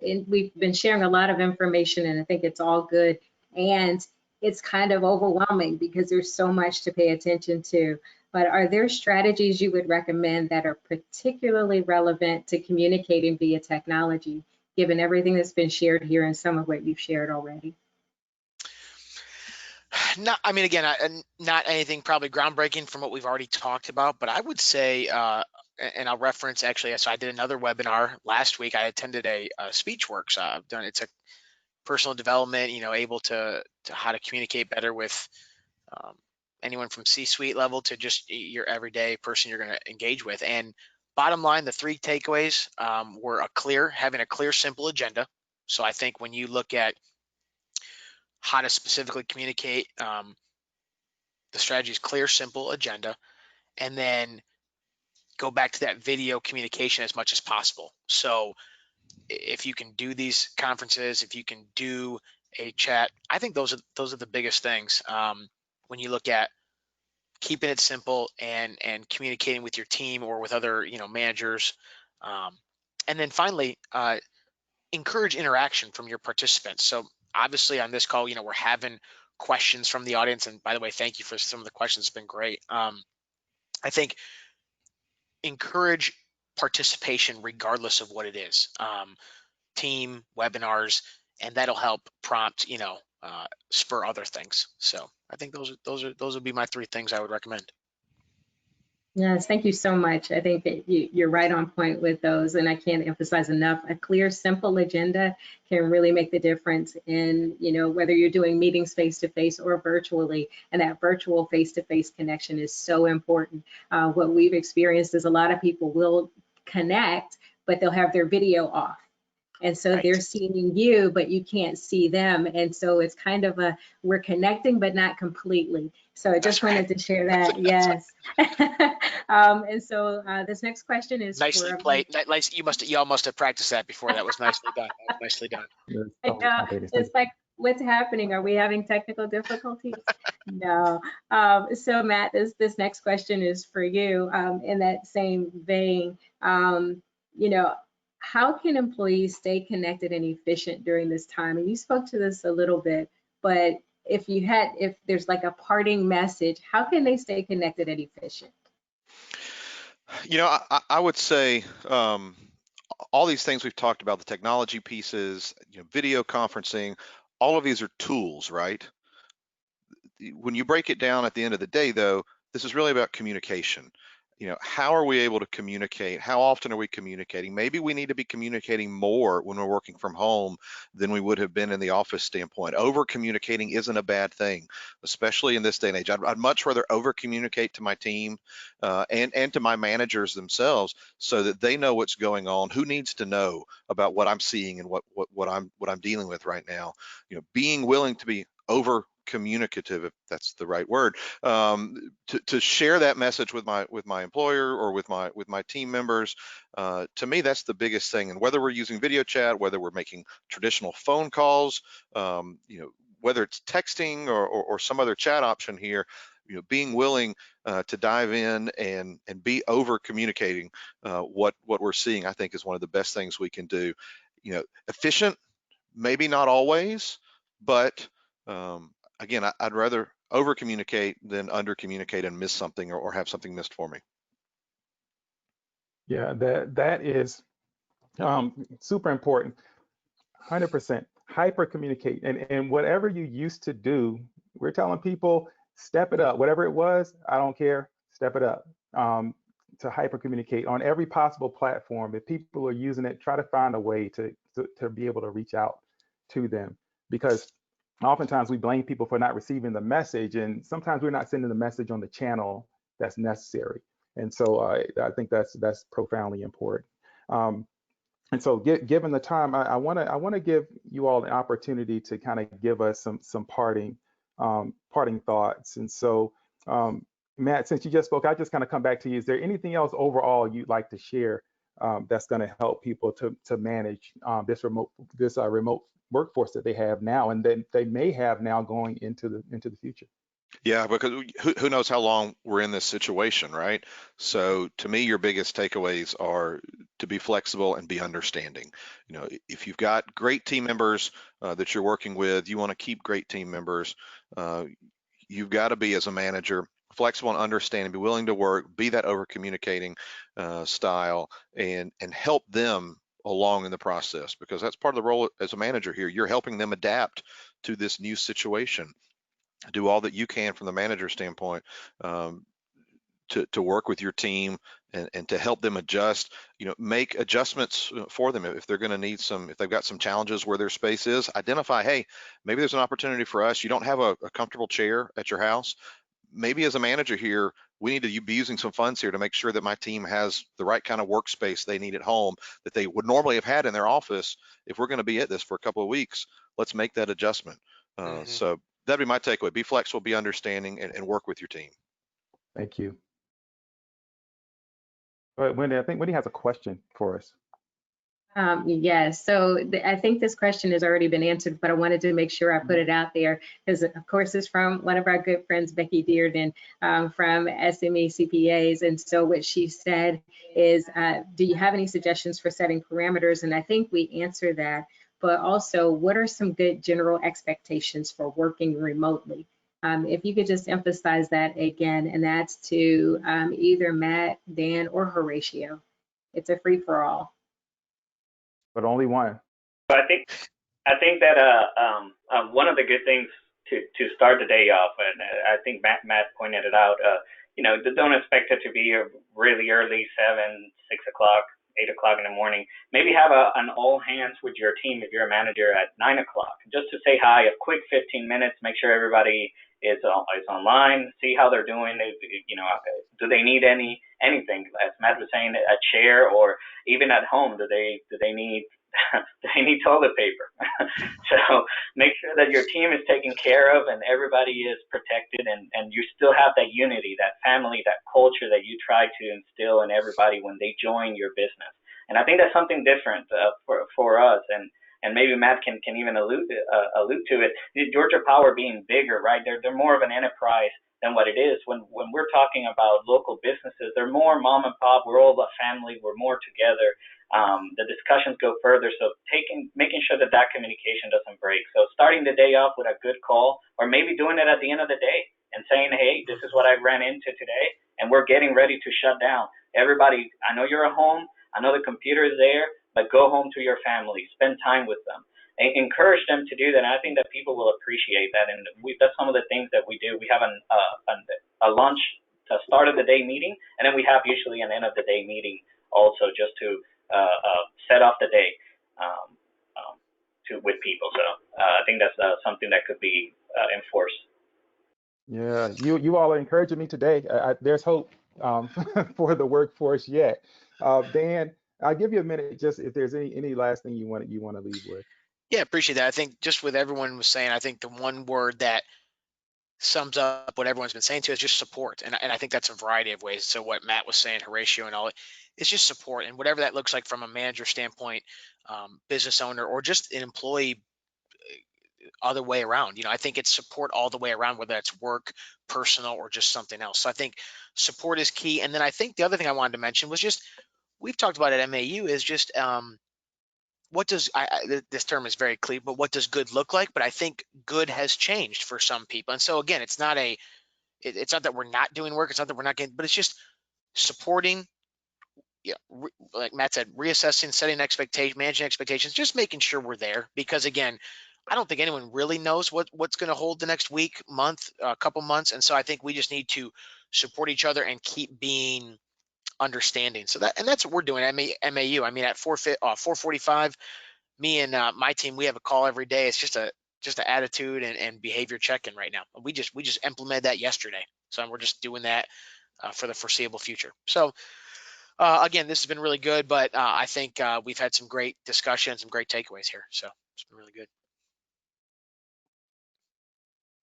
We've been sharing a lot of information, and I think it's all good. And it's kind of overwhelming because there's so much to pay attention to. But are there strategies you would recommend that are particularly relevant to communicating via technology, given everything that's been shared here and some of what you've shared already? Not anything probably groundbreaking from what we've already talked about, but I would say, and I'll reference actually, so I did another webinar last week. I attended a SpeechWorks. It's a personal development, able to how to communicate better with anyone from C-suite level to just your everyday person you're going to engage with. And bottom line, the three takeaways were having a clear, simple agenda. So I think when you look at how to specifically communicate, the strategy is clear, simple agenda, and then go back to that video communication as much as possible. So if you can do these conferences, if you can do a chat, I think those are the biggest things. When you look at keeping it simple and communicating with your team or with other managers, and then finally encourage interaction from your participants. So obviously on this call, we're having questions from the audience, and by the way, thank you for some of the questions. It's been great. I think encourage participation regardless of what it is, team, webinars, and that'll help prompt spur other things. So I think those would be my 3 things I would recommend. Yes, thank you so much. I think that you're right on point with those, and I can't emphasize enough. A clear, simple agenda can really make the difference in, whether you're doing meetings face-to-face or virtually, and that virtual face-to-face connection is so important. What we've experienced is a lot of people will connect, but they'll have their video off. And so Right. they're seeing you, but you can't see them. And so it's kind of we're connecting, but not completely. So I just wanted to share that. Yes. And so this next question is Nicely played. Y'all must have practiced that before. That was nicely done. That was nicely done. It's like, what's happening? Are we having technical difficulties? No. So Matt, this next question is for you. In that same vein, how can employees stay connected and efficient during this time? And you spoke to this a little bit, but if there's like a parting message, how can they stay connected and efficient? I would say all these things we've talked about, the technology pieces, video conferencing, all of these are tools, right? When you break it down at the end of the day, though, this is really about communication. How are we able to communicate? How often are we communicating? Maybe we need to be communicating more when we're working from home than we would have been in the office standpoint. Over communicating isn't a bad thing, especially in this day and age. I'd much rather over communicate to my team and to my managers themselves so that they know what's going on, who needs to know about what I'm seeing and what I'm dealing with right now. Being willing to be over communicative, if that's the right word, to share that message with my employer or with my team members. To me, that's the biggest thing. And whether we're using video chat, whether we're making traditional phone calls, whether it's texting or some other chat option here, being willing to dive in and be over communicating what we're seeing, I think is one of the best things we can do. Efficient, maybe not always, but again, I'd rather over communicate than under communicate and miss something or have something missed for me. Yeah, that is super important. 100%. Hyper communicate, and whatever you used to do, we're telling people step it up. Whatever it was, I don't care. Step it up. To hyper communicate on every possible platform. If people are using it, try to find a way to be able to reach out to them, because oftentimes we blame people for not receiving the message, and sometimes we're not sending the message on the channel that's necessary. And so I think that's profoundly important. And so, given the time, I want to give you all an opportunity to kind of give us some parting thoughts. And so, Matt, since you just spoke, I just kind of come back to you. Is there anything else overall you'd like to share that's going to help people to manage this remote workforce that they have now, and then they may have now going into the future? Yeah, because who knows how long we're in this situation, right? So to me, your biggest takeaways are to be flexible and be understanding. If you've got great team members that you're working with, you want to keep great team members. You've got to be, as a manager, flexible and understanding, be willing to work, be that over communicating style, and help them along in the process, because that's part of the role as a manager here. You're helping them adapt to this new situation. Do all that you can from the manager standpoint to work with your team and to help them adjust. Make adjustments for them if they're going to need if they've got some challenges where their space is. Identify, hey, maybe there's an opportunity for us. You don't have a comfortable chair at your house. Maybe as a manager here, we need to be using some funds here to make sure that my team has the right kind of workspace they need at home that they would normally have had in their office. If we're going to be at this for a couple of weeks, let's make that adjustment. So that'd be my takeaway. Be flexible, be understanding, and work with your team. Thank you. All right, Wendy, I think Wendy has a question for us. Yes, so I think this question has already been answered, but I wanted to make sure I put it out there because, of course, it's from one of our good friends, Becky Dearden, from SME CPAs. And so what she said is, do you have any suggestions for setting parameters? And I think we answered that, but also, what are some good general expectations for working remotely? If you could just emphasize that again, and that's to either Matt, Dan, or Horatio. It's a free-for-all. But only one. So I think that one of the good things to start the day off, and I think Matt pointed it out. Don't expect it to be a really early 7, 6 o'clock, 8 o'clock in the morning. Maybe have an all hands with your team if you're a manager at 9 o'clock, just to say hi, a quick 15 minutes, make sure everybody is online, see how they're doing. Do they need anything? As Matt was saying, a chair, or even at home, do they need they need toilet paper. So make sure that your team is taken care of and everybody is protected, and you still have that unity, that family, that culture that you try to instill in everybody when they join your business. And I think that's something different for us. And maybe Matt can even allude to it. Georgia Power being bigger, right? They're more of an enterprise than what it is. When we're talking about local businesses, they're more mom and pop. We're all a family. We're more together. The discussions go further. So making sure that communication doesn't break. So starting the day off with a good call, or maybe doing it at the end of the day and saying, hey, this is what I ran into today, and we're getting ready to shut down. Everybody, I know you're at home. I know the computer is there, but go home to your family. Spend time with them. Encourage them to do that. And I think that people will appreciate that. And that's some of the things that we do. We have a lunch to start of the day meeting, and then we have usually an end of the day meeting also, just to set off the day with people. So I think that's something that could be enforced. Yeah, you all are encouraging me today. There's hope for the workforce yet. Dan, I'll give you a minute, just if there's any last thing you want to leave with. Yeah, appreciate that. I think just with everyone was saying, I think the one word that sums up what everyone's been saying to is just support. And I think that's a variety of ways. So what Matt was saying, Horatio and all, it's just support. And whatever that looks like from a manager standpoint, business owner, or just an employee, other way around. I think it's support all the way around, whether that's work, personal, or just something else. So I think support is key. And then I think the other thing I wanted to mention was just, we've talked about at MAU is just, what does this term is very clear, but what does good look like? But I think good has changed for some people. And so again, it's not that we're not doing work. It's not that we're not getting, but it's just supporting, like Matt said, reassessing, setting expectations, managing expectations, just making sure we're there. Because again, I don't think anyone really knows what's going to hold the next week, month, a couple months. And so I think we just need to support each other and keep being understanding. So that's what we're doing at MAU. I mean, at 4:45, me and my team, we have a call every day. It's just an attitude and behavior check-in right now. We just implemented that yesterday. So we're just doing that for the foreseeable future. So again, this has been really good, but I think we've had some great discussions, some great takeaways here. So it's been really good.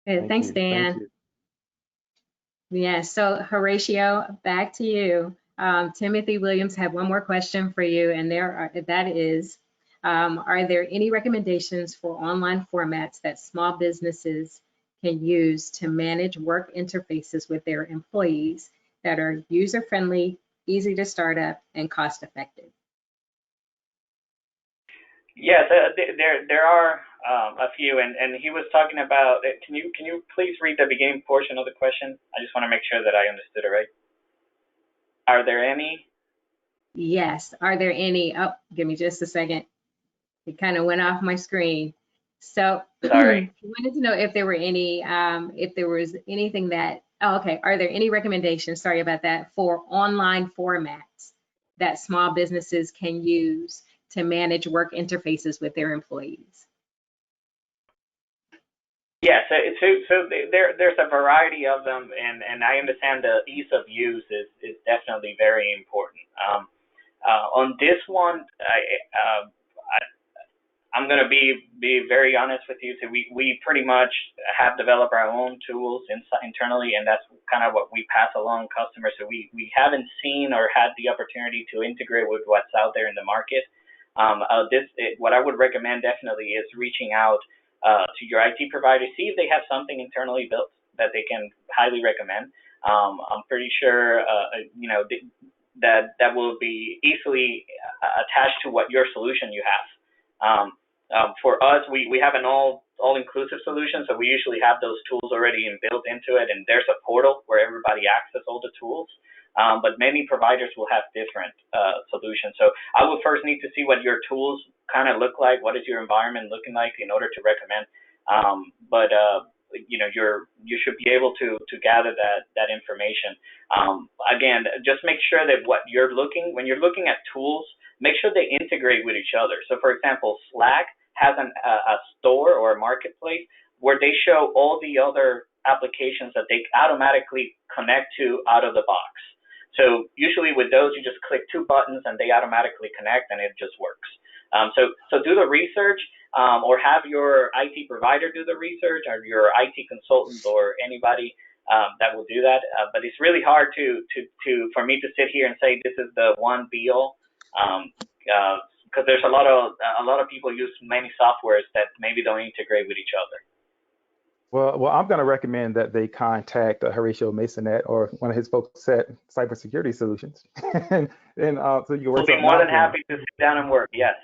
Good. Thanks, Dan. Thank you. Yeah, so Horatio, back to you. Timothy Williams had one more question for you, and are there any recommendations for online formats that small businesses can use to manage work interfaces with their employees that are user-friendly, easy to start up, and cost-effective? Yes, there are a few, and he was talking about. Can you please read the beginning portion of the question? I just want to make sure that I understood it right. Are there any? Yes. Are there any? Oh, give me just a second. It kind of went off my screen. So Sorry. I wanted to know if there were any, if there was anything that. Oh, okay. Are there any recommendations? Sorry about that, for online formats that small businesses can use to manage work interfaces with their employees? Yeah, so there's a variety of them, and I understand the ease of use is definitely very important. On this one, I'm going to be very honest with you. So we pretty much have developed our own tools internally, and that's kind of what we pass along customers. So we haven't seen or had the opportunity to integrate with what's out there in the market. What I would recommend definitely is reaching out to your IT provider, see if they have something internally built that they can highly recommend. I'm pretty sure that will be easily attached to what your solution you have. For us, we have an all-inclusive solution, so we usually have those tools already built into it, and there's a portal where everybody accesses all the tools. But many providers will have different solutions. So I will first need to see what your tools kind of look like. What is your environment looking like in order to recommend? You should be able to gather that information. Again, just make sure that when you're looking at tools, make sure they integrate with each other. So, for example, Slack has a store or a marketplace where they show all the other applications that they automatically connect to out of the box. So usually with those, you just click 2 buttons and they automatically connect, and it just works. So do the research, or have your IT provider do the research, or your IT consultant, or anybody that will do that. But it's really hard for me to sit here and say this is the one be all, because there's a lot of people use many softwares that maybe don't integrate with each other. Well, I'm going to recommend that they contact Horatio Masonet or one of his folks at Cybersecurity Solutions, and so you can work. We'll be more than happy to sit down and work. Yes.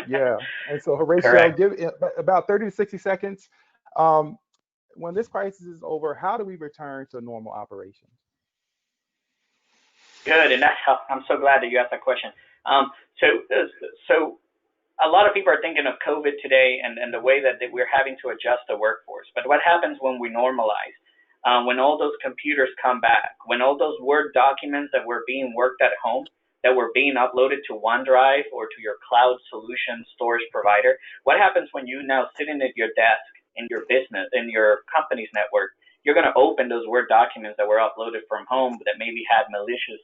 Yeah, and so Horatio, Correct. give about 30 to 60 seconds. When this crisis is over, how do we return to normal operations? Good, and I'm so glad that you asked that question. So a lot of people are thinking of COVID today and the way that we're having to adjust the workforce. But what happens when we normalize? When all those computers come back, when all those Word documents that were being worked at home, that were being uploaded to OneDrive or to your cloud solution storage provider, what happens when you now sitting at your desk in your business, in your company's network, you're going to open those Word documents that were uploaded from home that maybe had malicious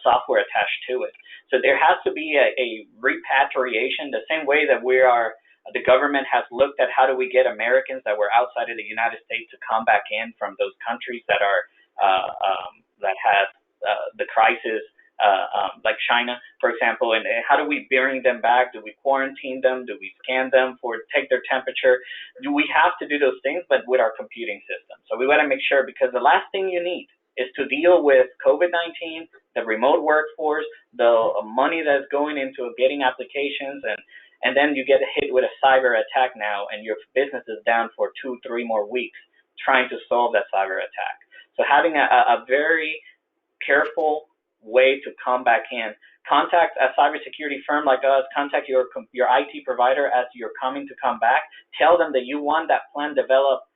software attached to it. So there has to be a repatriation, the same way that the government has looked at how do we get Americans that were outside of the United States to come back in from those countries that have the crisis, like China, for example, and how do we bring them back? Do we quarantine them? Do we scan them take their temperature? Do we have to do those things, but with our computing system? So we want to make sure, because the last thing you need is to deal with COVID-19, the remote workforce, the money that's going into getting applications, and then you get hit with a cyber attack now, and your business is down for 2-3 more weeks trying to solve that cyber attack. So having a very careful way to come back in. Contact a cybersecurity firm like us. Contact your IT provider as you're coming to come back. Tell them that you want that plan developed,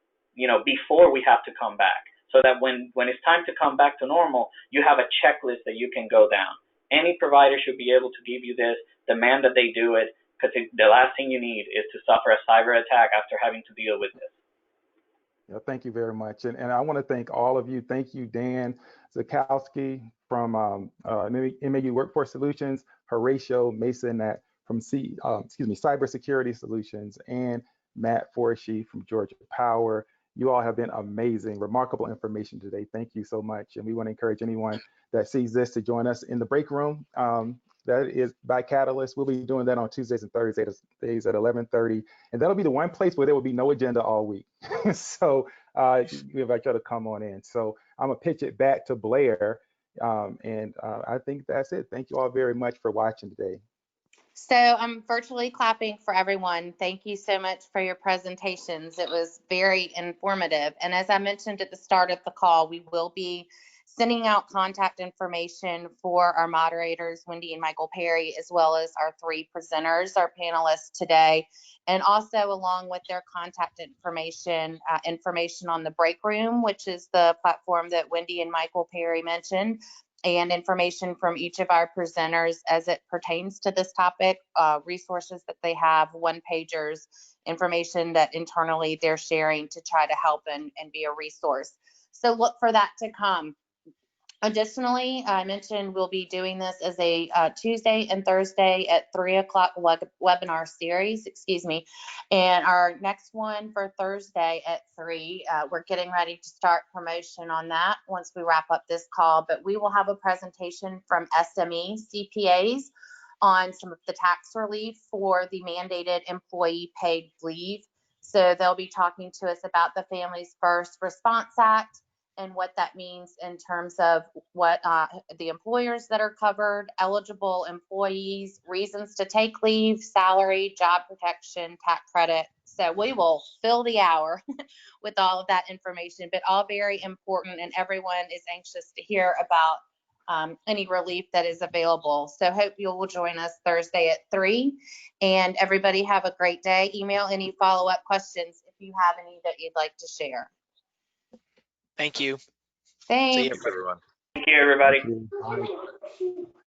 before we have to come back, so that when it's time to come back to normal, you have a checklist that you can go down. Any provider should be able to give you this, demand that they do it, because the last thing you need is to suffer a cyber attack after having to deal with this. Yeah, thank you very much. And I want to thank all of you. Thank you, Dan Zakowski from MAU Workforce Solutions, Horatio Masonet from Cybersecurity Solutions, and Matt Forshee from Georgia Power. You all have been amazing, remarkable information today. Thank you so much. And we want to encourage anyone that sees this to join us in the break room. That is by Catalyst. We'll be doing that on Tuesdays and Thursdays at 11:30. And that'll be the one place where there will be no agenda all week. So we invite you to come on in. So I'm going to pitch it back to Blair. I think that's it. Thank you all very much for watching today. So I'm virtually clapping for everyone. Thank you so much for your presentations. It was very informative. And as I mentioned at the start of the call, we will be sending out contact information for our moderators, Wendy and Michael Perry, as well as our 3 presenters, our panelists today, and also along with their contact information on the break room, which is the platform that Wendy and Michael Perry mentioned, and information from each of our presenters as it pertains to this topic, resources that they have, one-pagers, information that internally they're sharing to try to help and be a resource. So look for that to come. Additionally, I mentioned we'll be doing this as a Tuesday and Thursday at 3 o'clock webinar series, and our next one for Thursday at 3, we're getting ready to start promotion on that once we wrap up this call, but we will have a presentation from SME CPAs on some of the tax relief for the mandated employee paid leave. So they'll be talking to us about the Families First Response Act and what that means in terms of what the employers that are covered, eligible employees, reasons to take leave, salary, job protection, tax credit. So we will fill the hour with all of that information, but all very important, and everyone is anxious to hear about any relief that is available. So hope you will join us Thursday at 3. And everybody have a great day. Email any follow-up questions if you have any that you'd like to share. Thank you. See Thanks. you, everyone. Thank you, everybody. Thank you. Bye.